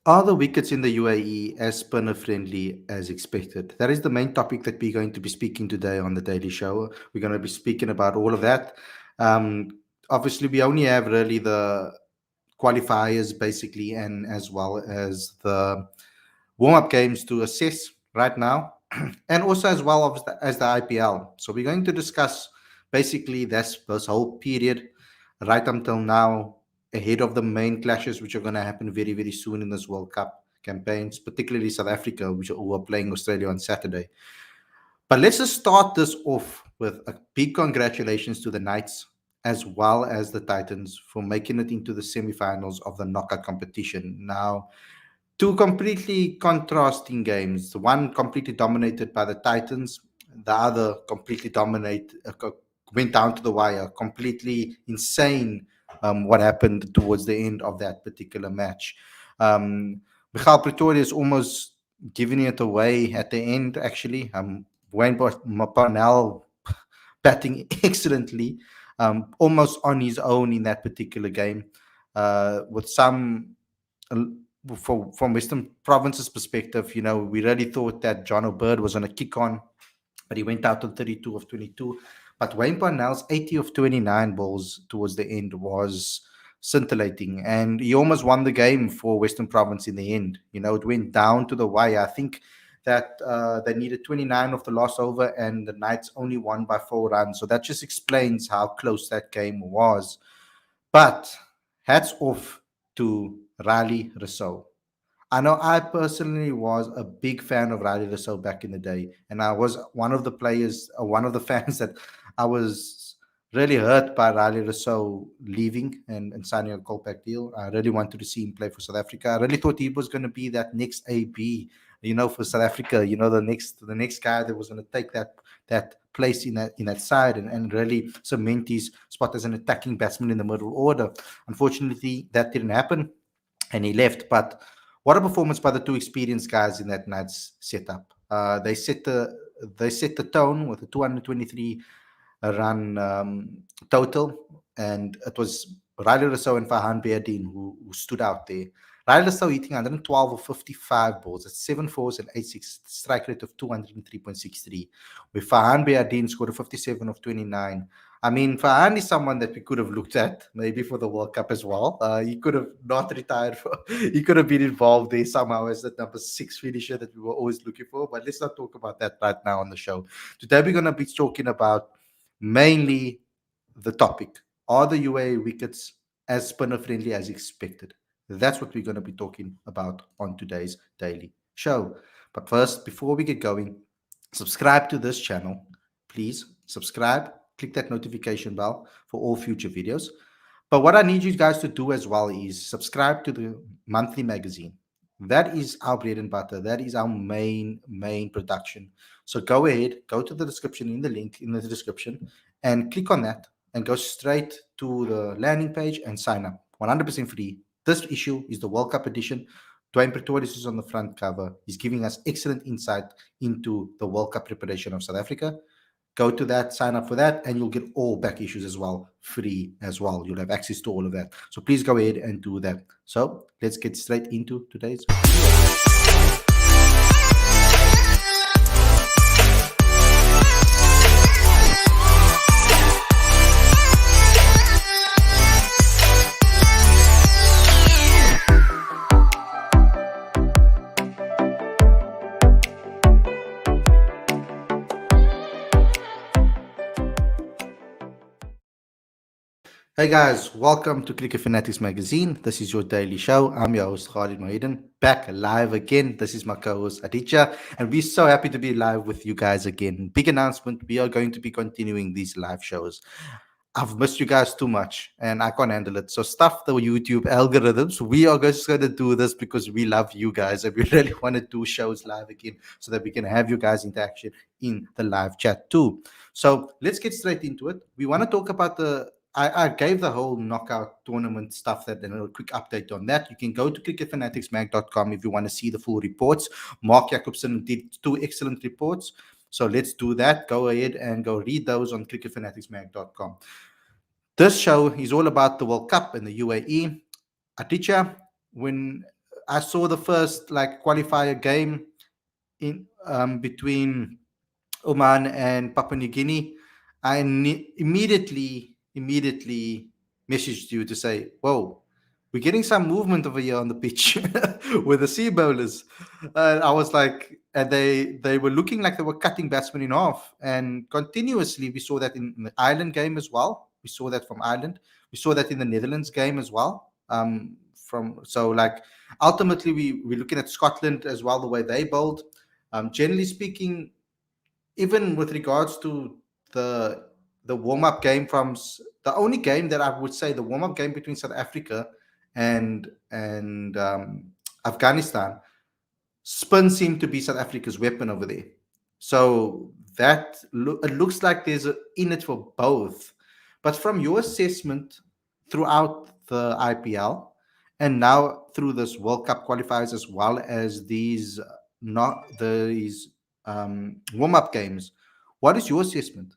Are the wickets in the UAE as spinner friendly as expected? That is the main topic that we're going to be speaking today on the Daily Show. We're going to be speaking about all of that. Um, Obviously, we only have really the qualifiers basically, and as well as the warm up games to assess right now, and also as well as the IPL. So we're going to discuss basically this whole period right until now, ahead of the main clashes which are going to happen very very soon in this World Cup campaigns, particularly South Africa, who are playing Australia on Saturday. But let's just start this off with a big congratulations to the Knights as well as the Titans for making it into the semi-finals of the knockout competition. Now, two completely contrasting games. The one completely dominated by the Titans, the other completely went down to the wire. Completely insane what happened towards the end of that particular match. Michael Pretoria is almost giving it away at the end, actually. Wayne Parnell batting excellently, almost on his own in that particular game, with some uh, from Western Province's perspective, we really thought that John O'Bird was on a kick on, but he went out on 32 of 22. But Wayne Parnell's 80 of 29 balls towards the end was scintillating, and he almost won the game for Western Province in the end. It went down to the wire. I think that they needed 29 of the last over, and the Knights only won by 4 runs. So that just explains how close that game was. But hats off to Riley Rousseau. I know I personally was a big fan of Riley Rousseau back in the day, and I was one of the players, one of the fans that I was really hurt by Riley Rousseau leaving and signing a Colpack deal. I really wanted to see him play for South Africa. I really thought he was going to be that next AB, for South Africa. The next guy that was going to take that place in that side and really cement his spot as an attacking batsman in the middle order. Unfortunately, that didn't happen, and he left. But what a performance by the two experienced guys in that night's setup. They set the tone with a 223 run total, and it was Riley Rousseau and Farhan Biadin who stood out there. Riley Rousseau hitting 112 of 55 balls at 7 fours and 8 6, strike rate of 203.63. With Farhan Biadin scored a 57 of 29. I mean, Farhan is someone that we could have looked at maybe for the World Cup as well. He could have not retired. He could have been involved there somehow as the number 6 finisher that we were always looking for. But let's not talk about that right now on the show. Today we're going to be talking about mainly the topic: are the UAE wickets as spinner friendly as expected? That's what we're going to be talking about on today's daily show. But first, before we get going, subscribe to this channel. Please subscribe, click that notification bell for all future videos. But what I need you guys to do as well is subscribe to the monthly magazine. That is our bread and butter. That is our main production. So go ahead, go to the description, in the link in the description, and click on that and go straight to the landing page and sign up. 100% free. This issue is the World Cup edition. Dwayne Pretorius is on the front cover. He's giving us excellent insight into the World Cup preparation of South Africa. Go to that, sign up for that, and you'll get all back issues as well, free as well. You'll have access to all of that. So please go ahead and do that. So let's get straight into today's video. Hey guys, welcome to Cricket Fanatics Magazine. This is your daily show. I'm your host Khalid Mohidin, back live again. This is my co-host Aditya, and we're so happy to be live with you guys again. Big announcement: we are going to be continuing these live shows. I've missed you guys too much, and I can't handle it. So stuff the YouTube algorithms. We are just going to do this because we love you guys, and we really want to do shows live again, so that we can have you guys interaction in the live chat too. So let's get straight into it. We want to talk about I gave the whole knockout tournament stuff that, and a quick update on that. You can go to cricketfanaticsmag.com if you want to see the full reports. Mark Jacobson did 2 excellent reports. So let's do that. Go ahead and go read those on cricketfanaticsmag.com. This show is all about the World Cup and the UAE. Aditya, when I saw the first like qualifier game in between Oman and Papua New Guinea, I immediately messaged you to say, "Whoa, we're getting some movement over here on the pitch with the sea bowlers." And I was like, and they were looking like they were cutting batsmen in half, and continuously we saw that in the Ireland game as well. We saw that from Ireland. We saw that in the Netherlands game as well. From so like ultimately we're looking at Scotland as well, the way they bowled. Generally speaking, even with regards to the warm up game the only game that I would say the warm up game between South Africa and Afghanistan, spin seemed to be South Africa's weapon over there. So it looks like there's in it for both. But from your assessment throughout the IPL and now through this World Cup qualifiers as well as these not these warm up games, what is your assessment?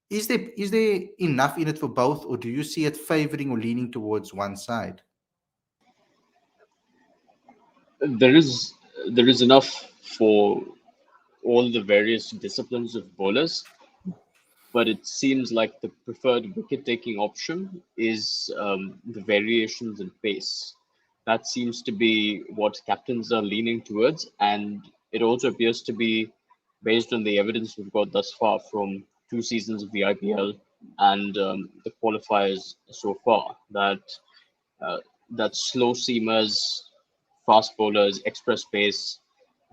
Is there enough in it for both, or do you see it favoring or leaning towards one side? There is there is enough for all the various disciplines of bowlers, but it seems like the preferred wicket taking option is the variations in pace. That seems to be what captains are leaning towards, and it also appears to be based on the evidence we've got thus far from 2 seasons of the IPL and the qualifiers so far uh, that slow seamers, fast bowlers, express pace,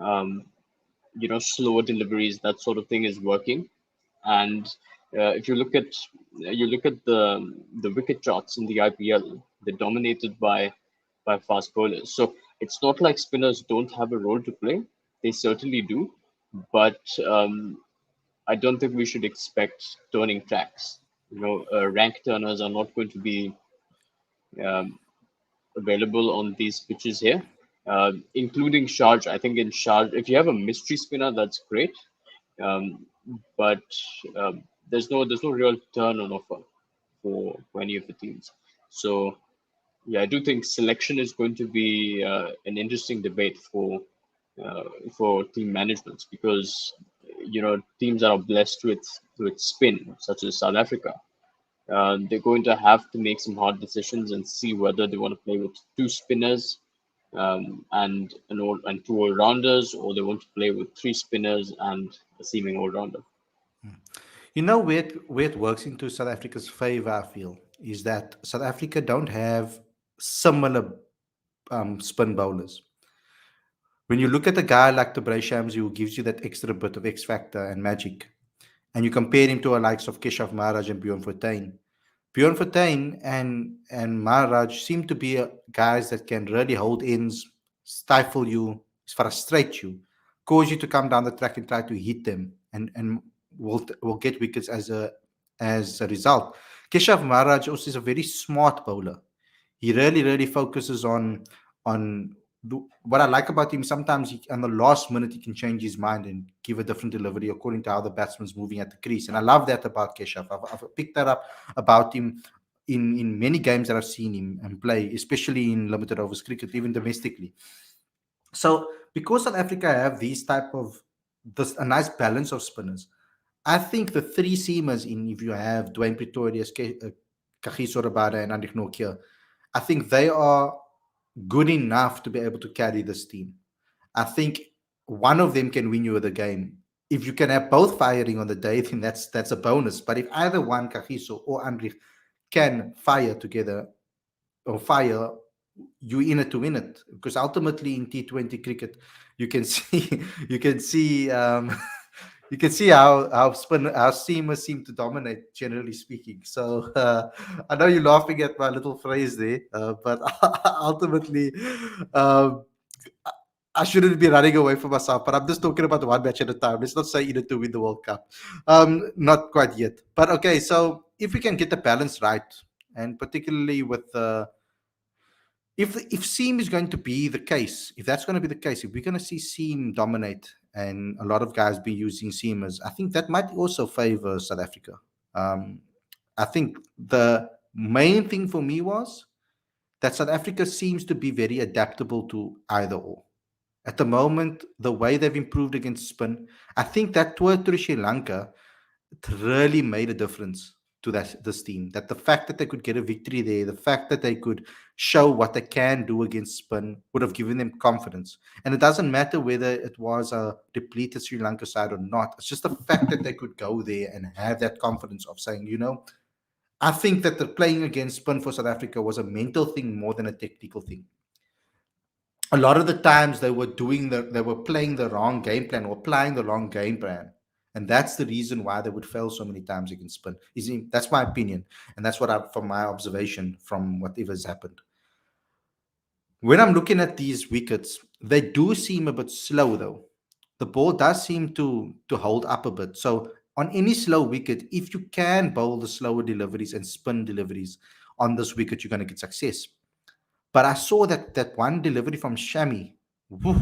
um, slower deliveries, that sort of thing is working. And if you look at the wicket charts in the IPL, they're dominated by fast bowlers. So it's not like spinners don't have a role to play. They certainly do, but I don't think we should expect turning tracks. Rank turners are not going to be um, available on these pitches here, including Sharj. I think in Sharj, if you have a mystery spinner, that's great. Um, but there's no real turn on offer for any of the teams. So yeah, I do think selection is going to be an interesting debate for team management because teams that are blessed with spin, such as South Africa, they're going to have to make some hard decisions and see whether they want to play with two spinners and two all rounders, or they want to play with three spinners and a seeming all rounder. You know where it works into South Africa's favor, I feel, is that South Africa don't have similar spin bowlers. When you look at a guy like the Shams, who gives you that extra bit of X factor and magic, and you compare him to a likes of Keshav Maharaj and Bjorn Fortuin, Bjorn Fortuin and Maharaj seem to be guys that can really hold ends, stifle you, frustrate you, cause you to come down the track and try to hit them, and will get wickets as a result. Keshav Maharaj also is a very smart bowler. He really focuses on what I like about him. Sometimes on the last minute he can change his mind and give a different delivery according to how the batsman's moving at the crease, and I love that about Keshav. I've picked that up about him in many games that I've seen him and play, especially in limited overs cricket, even domestically. So because South Africa have these type of this a nice balance of spinners, I think the three seamers in if you have Dwayne Pretorius, Kagiso Rabada, and Andy Nokia, I think they are good enough to be able to carry this team. I think one of them can win you the game. If you can have both firing on the day, then that's a bonus. But if either one, Kagiso or Andrich, can fire together or fire, you in it to win it. Because ultimately in T20 cricket, you can see you can see you can see how seamers seem to dominate, generally speaking. So I know you're laughing at my little phrase there, but ultimately, um, I I shouldn't be running away from myself. But I'm just talking about one match at a time. Let's not say either to win the World Cup. Not quite yet. But okay, so if we can get the balance right, and particularly with if Seam is going to be the case, if that's going to be the case, if we're going to see Seam dominate and a lot of guys be using Seamers, I think that might also favor South Africa. Um, I think the main thing for me was that South Africa seems to be very adaptable to either or. At the moment, the way they've improved against spin, I think that tour through Sri Lanka, it really made a difference to this team. That the fact that they could get a victory there, the fact that they could show what they can do against spin, would have given them confidence. And it doesn't matter whether it was a depleted Sri Lanka side or not. It's just the fact that they could go there and have that confidence of saying, I think that the playing against spin for South Africa was a mental thing more than a technical thing. A lot of the times they were playing the wrong game plan or applying the wrong game plan, and that's the reason why they would fail so many times against spin. That's my opinion, and that's what from my observation from whatever's happened. When I'm looking at these wickets, they do seem a bit slow though. The ball does seem to hold up a bit. So on any slow wicket, if you can bowl the slower deliveries and spin deliveries on this wicket, you're going to get success. But I saw that one delivery from Shami. Woo,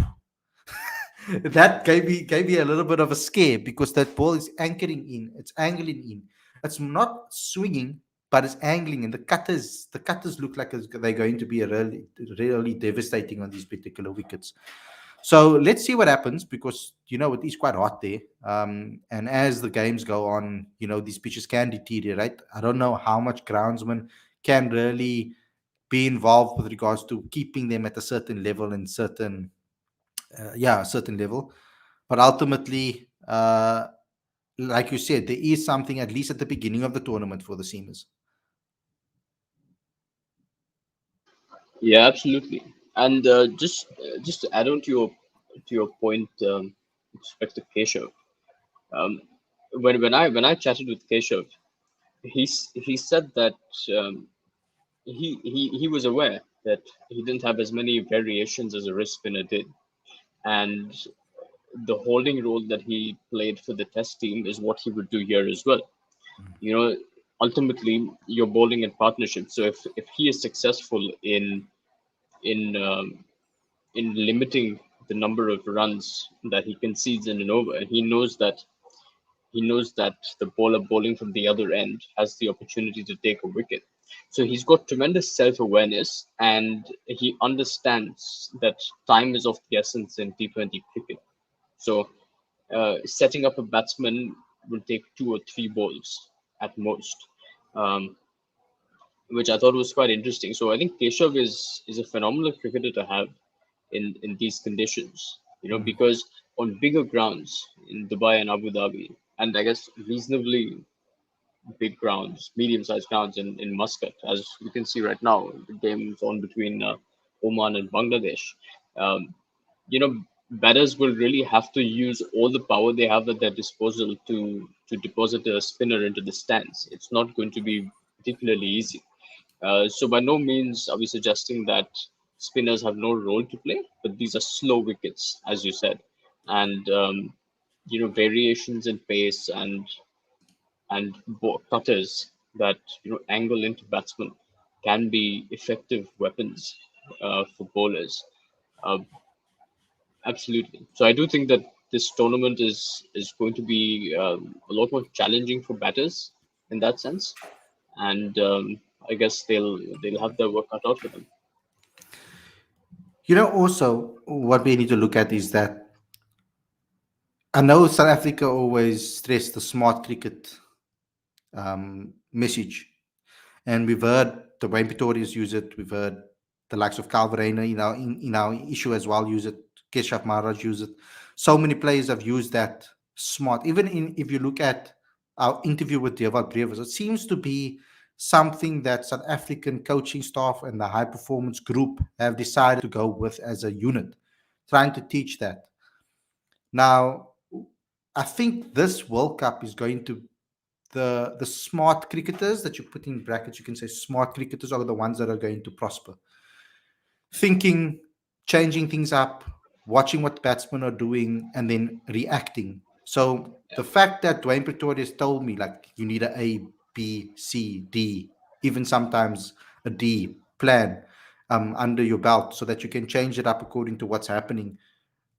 that gave me a little bit of a scare because that ball is anchoring in, it's angling in. It's not swinging, but it's angling, and the cutters look like they're going to be a really devastating on these particular wickets. So let's see what happens because it is quite hot there. And as the games go on, these pitches can deteriorate. I don't know how much groundsman can really be involved with regards to keeping them at a certain level and a certain level. But ultimately, like you said, there is something at least at the beginning of the tournament for the seamers. Yeah, absolutely. And just to add on to your point, with respect to Keshav, um, when I chatted with Keshav, he said that um, he was aware that he didn't have as many variations as a wrist spinner did, and the holding role that he played for the test team is what he would do here as well. You know, ultimately you're bowling in partnership. So if he is successful in in limiting the number of runs that he concedes in an over, and he knows that the bowler bowling from the other end has the opportunity to take a wicket. So he's got tremendous self awareness, and he understands that time is of the essence in T20 cricket. So setting up a batsman will take two or three balls at most, um, which I thought was quite interesting. So I think Keshav is a phenomenal cricketer to have in these conditions. Mm. Because on bigger grounds in Dubai and Abu Dhabi, and I guess reasonably big grounds, medium-sized grounds in Muscat, as we can see right now, the game's on between Oman and Bangladesh. Um, Batters will really have to use all the power they have at their disposal to deposit a spinner into the stands. It's not going to be particularly easy. So by no means are we suggesting that spinners have no role to play, but these are slow wickets, as you said, and variations in pace and cutters that angle into batsmen can be effective weapons for bowlers. Uh, Absolutely. So I do think that this tournament is going to be a lot more challenging for batters in that sense, and I guess they'll have their work cut out for them. Also, what we need to look at is that I know South Africa always stress the smart cricket message. And we've heard the Wayne Pretorius use it. We've heard the likes of Calvarena in our issue as well use it. Keshav Maharaj use it. So many players have used that smart. Even if you look at our interview with Dewald Brevis, it seems to be something that South African coaching staff and the high performance group have decided to go with as a unit, trying to teach that. Now, I think this World Cup is going to the smart cricketers that you put in brackets, you can say smart cricketers are the ones that are going to prosper. Thinking, changing things up, watching what batsmen are doing, and then reacting. So the fact that Dwayne Pretorius told me like you need a B, C, D, even sometimes a D plan under your belt so that you can change it up according to what's happening.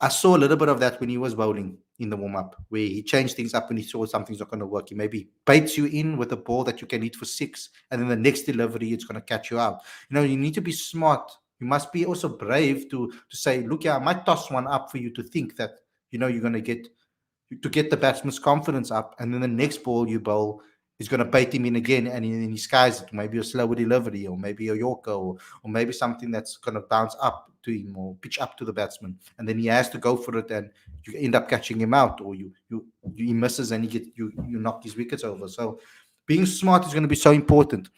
I saw a little bit of that when he was bowling in the warm up, where he changed things up when he saw something's not going to work. He maybe baits you in with a ball that you can hit for six, and then the next delivery it's going to catch you out. You need to be smart. You must be also brave to say, look, yeah, I might toss one up for you to think that you're going to get the batsman's confidence up, and then the next ball you bowl is going to bait him in again, and then he skies it, maybe a slower delivery, or maybe a yorker, or maybe something that's going to bounce up to him or pitch up to the batsman, and then he has to go for it, and you end up catching him out, or he misses and you knock his wickets over. So being smart is going to be so important.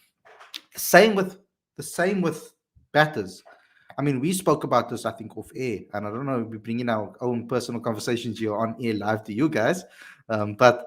Same with batters. I mean, we spoke about this, I think, off air, and I don't know if we're bringing our own personal conversations here on air live to you guys, but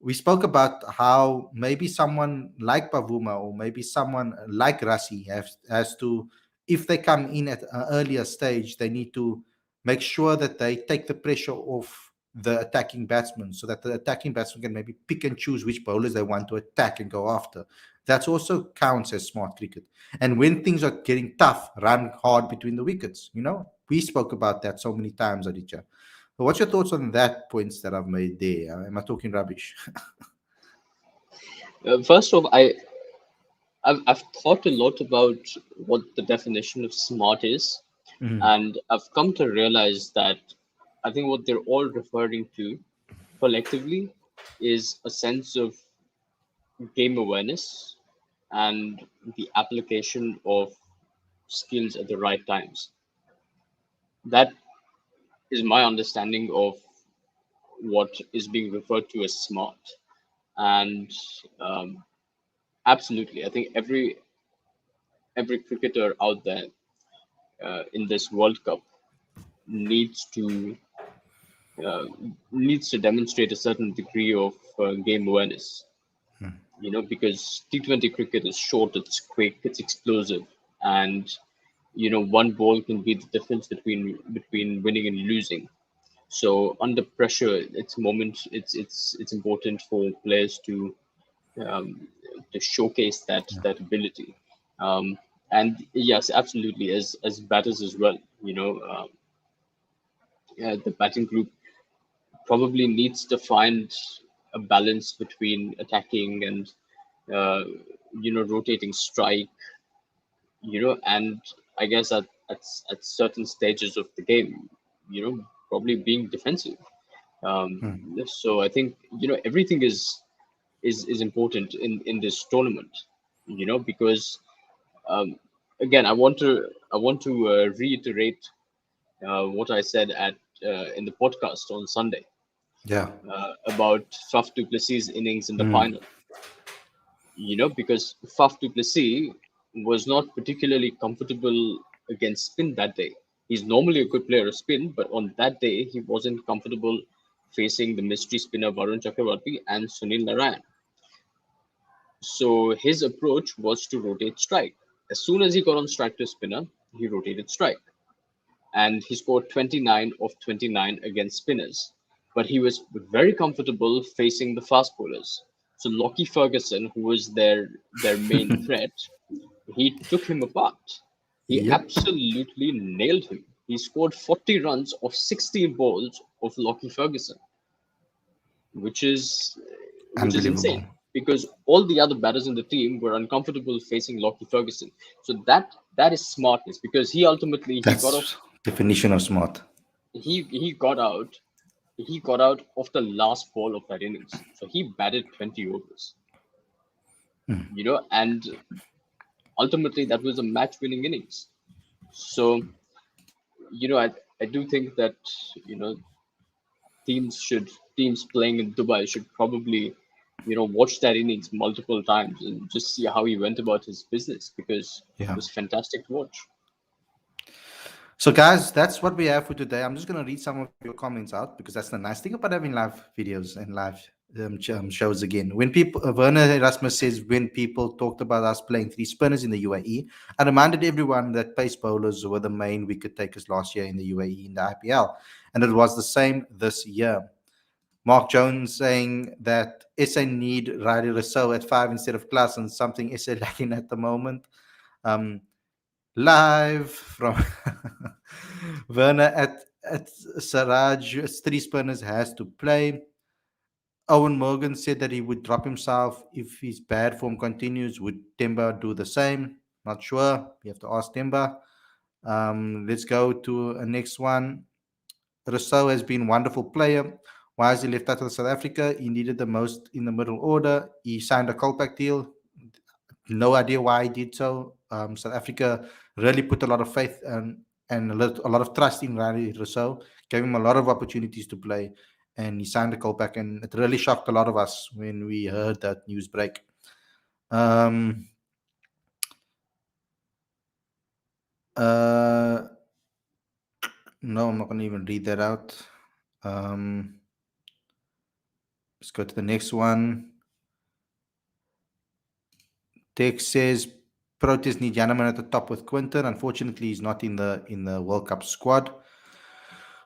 we spoke about how maybe someone like Pavuma or maybe someone like Rassi has to, if they come in at an earlier stage, they need to make sure that they take the pressure off the attacking batsman, so that the attacking batsman can maybe pick and choose which bowlers they want to attack and go after. That also counts as smart cricket. And when things are getting tough, run hard between the wickets. We spoke about that so many times, Aditya. So what's your thoughts on that points that I've made there? Am I talking rubbish? First off, I've thought a lot about what the definition of smart is, Mhm. and I've come to realize that I think what they're all referring to collectively is a sense of game awareness and the application of skills at the right times. That is my understanding of what is being referred to as smart. And um, absolutely, I think every cricketer out there in this World Cup needs to uh, needs to demonstrate a certain degree of game awareness. Because T20 cricket is short, it's quick, it's explosive, and one ball can be the difference between winning and losing. So under pressure, it's important for players um, to showcase that ability. Um, and yes, absolutely, as batters as well. The batting group probably needs to find a balance between attacking and uh, rotating strike. And I guess at certain stages of the game, probably being defensive. Um, Hmm. so I think everything is important in this tournament. Because um, again, I want to reiterate what I said at in the podcast on Sunday Yeah. about Faf du Plessis' innings in the Hmm. final. Because Faf du Plessis was not particularly comfortable against spin that day. He's normally a good player of spin, but on that day he wasn't comfortable facing the mystery spinner Varun Chakravarti and Sunil Narayan. So his approach was to rotate strike. As soon as he got on strike to spinner, he rotated strike. And he scored 29 of 29 against spinners. But he was very comfortable facing the fast bowlers. So Lockie Ferguson, who was their main threat, he took him apart. He Yep. absolutely nailed him. He scored 40 runs off 16 balls of Lockie Ferguson, which is which is Unbelievable. insane because all the other batters in the team were uncomfortable facing Lockie Ferguson. So that is smartness because he got off That's definition of smart. he got out he got out of the last ball of that innings. So he batted 20 overs, and ultimately that was a match winning innings. So I do think that you know teams playing in Dubai should probably watch that innings multiple times and just see how he went about his business because it Yeah. was fantastic to watch. So, guys, that's what we have for today. I'm just going to read some of your comments out because that's the nice thing about having live videos and live shows again. When people, Werner Erasmus says, when people talked about us playing three spinners in the UAE, I reminded everyone that pace bowlers were the main wicket takers last year in the UAE in the IPL, and it was the same this year. Mark Jones saying that SA need Riley Rousseau at 5 instead of Klassen, something SA lacking at the moment. Um, Live from Werner Siraj, three spinners has to play. Owen Morgan said that he would drop himself if his bad form continues. Would Temba do the same? Not sure. You have to ask Temba. Let's go to a next one. Rousseau has been a wonderful player. Why is he left out of South Africa? He needed the most in the middle order. He signed a Colpack deal. No idea why he did so. South Africa really put a lot of faith and a lot of trust in Riley Rousseau, gave him a lot of opportunities to play, and he signed a callback. And it really shocked a lot of us when we heard that news break. Um, uh, no, I'm not going to even read that out. Let's go to the next one. Tex says Proteas need Janneman at the top with Quinton. Unfortunately, he's not in the World Cup squad.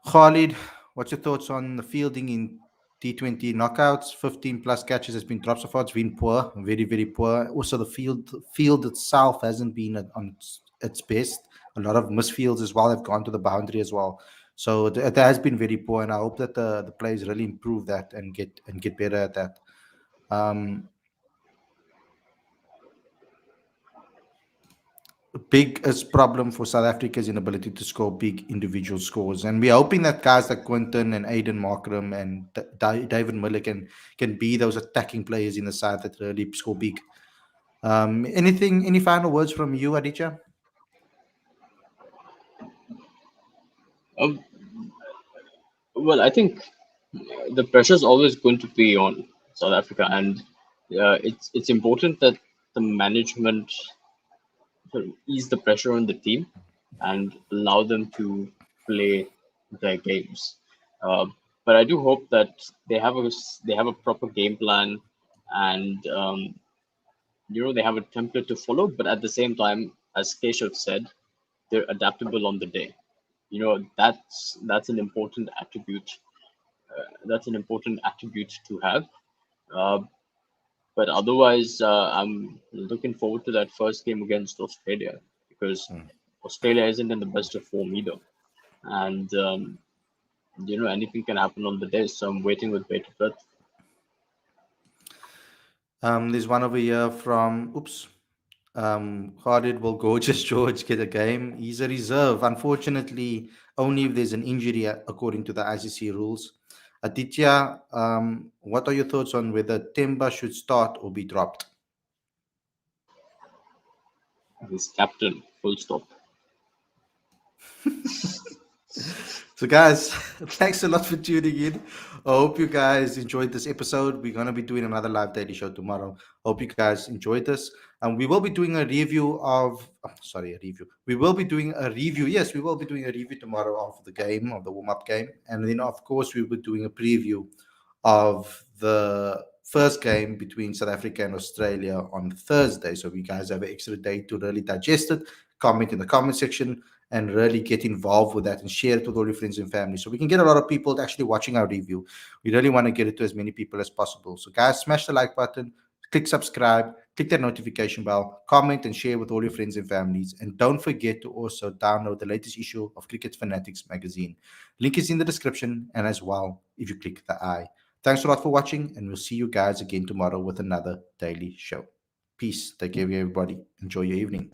Khalid, what's your thoughts on the fielding in T20 knockouts? 15 plus catches has been dropped so far. It's been poor, very, very poor. Also, the field itself hasn't been on its best. A lot of misfields as well have gone to the boundary as well. So it has been very poor, and I hope that the players really improve that and get better at that. Biggest problem for South Africa's inability to score big individual scores, and we're hoping that guys like Quinton and Aiden Markram and David Miller can be those attacking players in the side that really score big. Any final words from you, Aditya? Um, well, I think the pressure is always going to be on South Africa, and it's important that the management sort of ease the pressure on the team and allow them to play their games. Uh, but I do hope that they have a proper game plan, and they have a template to follow. But at the same time, as Keshav said, they're adaptable on the day. That's an important attribute. That's an important attribute to have. Uh, but otherwise, I'm looking forward to that first game against Australia, because Australia isn't in the best of form either, and anything can happen on the day. So I'm waiting with bated breath. There's one over here from Khalid, will Gorgeous George get a game? He's a reserve. Unfortunately, only if there's an injury according to the ICC rules. Aditya, what are your thoughts on whether Temba should start or be dropped? He's captain, full stop. So, guys, thanks a lot for tuning in. I hope you guys enjoyed this episode. We're going to be doing another live daily show tomorrow. Hope you guys enjoyed this. And we will be doing a review of, a review. We will be doing a review. Yes, we will be doing a review tomorrow of the game, of the warm up game. And then, of course, we will be doing a preview of the first game between South Africa and Australia on Thursday. So, you guys have an extra day to really digest it. Comment in the comment section and really get involved with that and share it with all your friends and family, so we can get a lot of people actually watching our review. We really want to get it to as many people as possible. So guys, smash the like button, click subscribe, click that notification bell, comment and share with all your friends and families. And don't forget to also download the latest issue of Cricket Fanatics Magazine. Link is in the description, and as well if you click the I. Thanks a lot for watching, and we'll see you guys again tomorrow with another daily show. Peace. Take care of everybody. Enjoy your evening.